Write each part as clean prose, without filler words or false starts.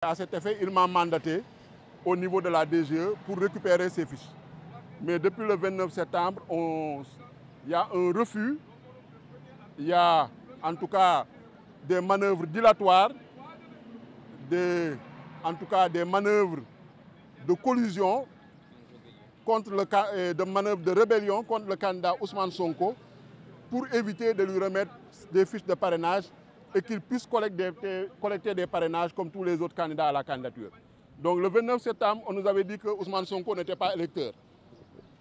À cet effet, il m'a mandaté au niveau de la DGE pour récupérer ces fiches. Mais depuis le 29 septembre, il y a un refus, il y a en tout cas des manœuvres dilatoires, en tout cas des manœuvres de collusion, de manœuvres de rébellion contre le candidat Ousmane Sonko pour éviter de lui remettre des fiches de parrainage et qu'il puisse collecter des parrainages comme tous les autres candidats à la candidature. Donc le 29 septembre, on nous avait dit que Ousmane Sonko n'était pas électeur.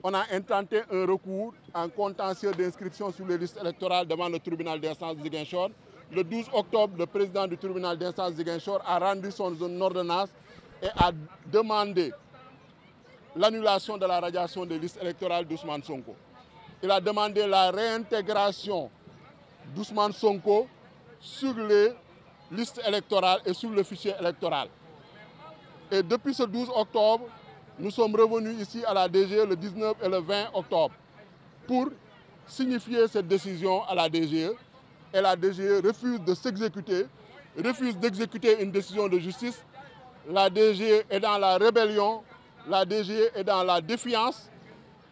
On a intenté un recours en contentieux d'inscription sur les listes électorales devant le tribunal d'instance de Ziguinchor. Le 12 octobre, le président du tribunal d'instance de Ziguinchor a rendu son ordonnance et a demandé l'annulation de la radiation des listes électorales d'Ousmane Sonko. Il a demandé la réintégration d'Ousmane Sonko sur les listes électorales et sur le fichier électoral. Et depuis ce 12 octobre, nous sommes revenus ici à la DGE le 19 et le 20 octobre pour signifier cette décision à la DGE. Et la DGE refuse de s'exécuter, refuse d'exécuter une décision de justice. La DGE est dans la rébellion, la DGE est dans la défiance,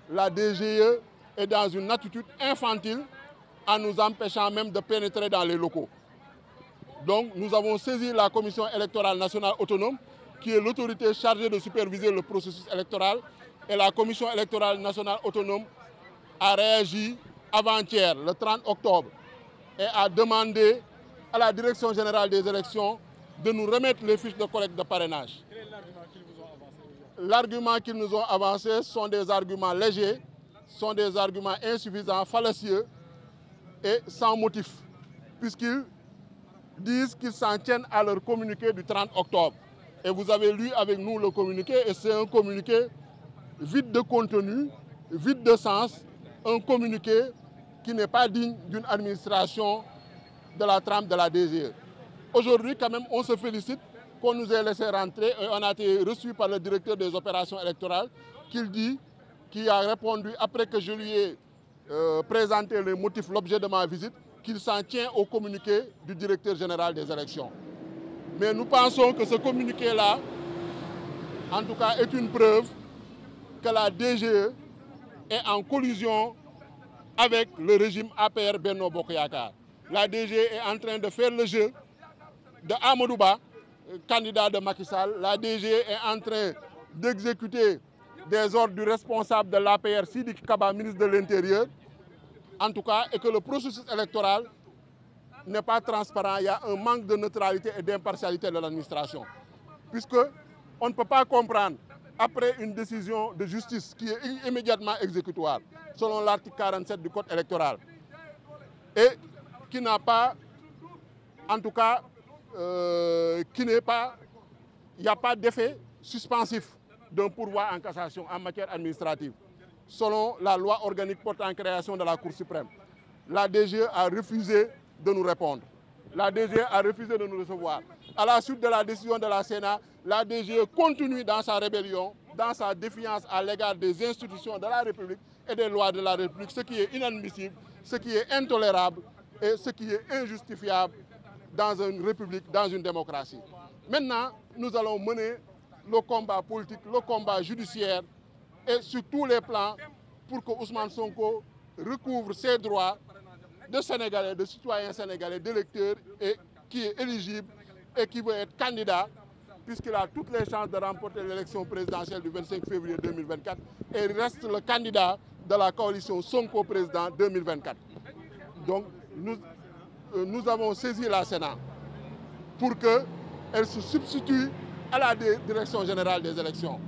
la DGE est dans une attitude infantile en nous empêchant même de pénétrer dans les locaux. Donc nous avons saisi la Commission électorale nationale autonome, qui est l'autorité chargée de superviser le processus électoral. Et la Commission électorale nationale autonome a réagi avant-hier, le 30 octobre, et a demandé à la Direction générale des élections de nous remettre les fiches de collecte de parrainage. Quel est l'argument qu'ils vous ont avancé aujourd'hui? L'argument qu'ils nous ont avancé sont des arguments légers, sont des arguments insuffisants, fallacieux et sans motif, puisqu'ils disent qu'ils s'en tiennent à leur communiqué du 30 octobre. Et vous avez lu avec nous le communiqué, et c'est un communiqué vide de contenu, vide de sens, un communiqué qui n'est pas digne d'une administration de la trame de la DGE. Aujourd'hui, quand même, on se félicite qu'on nous ait laissé rentrer et on a été reçu par le directeur des opérations électorales qui a répondu, après que je lui ai présenté les motifs, l'objet de ma visite, qu'il s'en tient au communiqué du directeur général des élections. Mais nous pensons que ce communiqué-là, en tout cas, est une preuve que la DGE est en collusion avec le régime APR Benno Bokk Yakaar. La DGE est en train de faire le jeu de Amadou Ba, candidat de Macky Sall. La DGE est en train d'exécuter des ordres du responsable de l'APR, Sidiki Kaba, ministre de l'Intérieur. En tout cas, et que le processus électoral n'est pas transparent, il y a un manque de neutralité et d'impartialité de l'administration. Puisqu'on ne peut pas comprendre, après une décision de justice qui est immédiatement exécutoire, selon l'article 47 du Code électoral, et qui n'a pas, en tout cas, il n'y a pas d'effet suspensif d'un pourvoi en cassation en matière administrative, selon la loi organique portant création de la Cour suprême. La DGE a refusé de nous répondre. La DGE a refusé de nous recevoir. À la suite de la décision de la Sénat, la DGE continue dans sa rébellion, dans sa défiance à l'égard des institutions de la République et des lois de la République, ce qui est inadmissible, ce qui est intolérable et ce qui est injustifiable dans une République, dans une démocratie. Maintenant, nous allons mener le combat politique, le combat judiciaire et sur tous les plans pour que Ousmane Sonko recouvre ses droits de Sénégalais, de citoyens sénégalais, d'électeurs, et qui est éligible et qui veut être candidat, puisqu'il a toutes les chances de remporter l'élection présidentielle du 25 février 2024 et reste le candidat de la coalition Sonko président 2024. Donc nous avons saisi la Sénat pour qu'elle se substitue à la Direction générale des élections.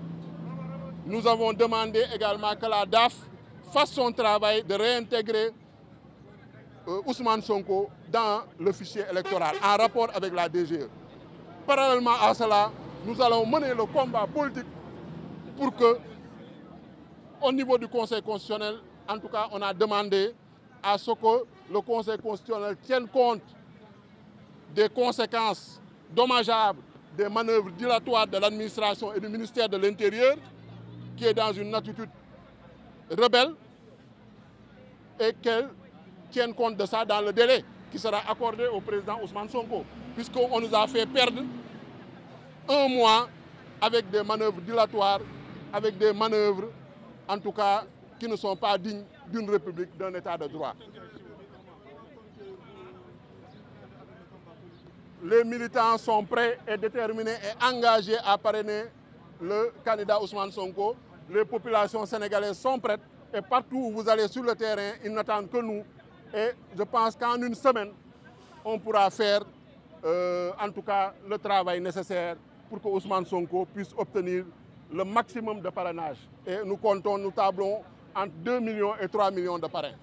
Nous avons demandé également que la DAF fasse son travail de réintégrer Ousmane Sonko dans le fichier électoral en rapport avec la DGE. Parallèlement à cela, nous allons mener le combat politique pour que, au niveau du Conseil constitutionnel, en tout cas, on a demandé à ce que le Conseil constitutionnel tienne compte des conséquences dommageables des manœuvres dilatoires de l'administration et du ministère de l'Intérieur, qui est dans une attitude rebelle, et qu'elle tienne compte de ça dans le délai qui sera accordé au président Ousmane Sonko, puisqu'on nous a fait perdre un mois avec des manœuvres dilatoires, avec des manœuvres, en tout cas, qui ne sont pas dignes d'une république, d'un état de droit. Les militants sont prêts et déterminés et engagés à parrainer le candidat Ousmane Sonko. Les populations sénégalaises sont prêtes et partout où vous allez sur le terrain, ils n'attendent que nous. Et je pense qu'en une semaine, on pourra faire en tout cas le travail nécessaire pour que Ousmane Sonko puisse obtenir le maximum de parrainage. Et nous comptons, nous tablons entre 2 millions et 3 millions de parrains.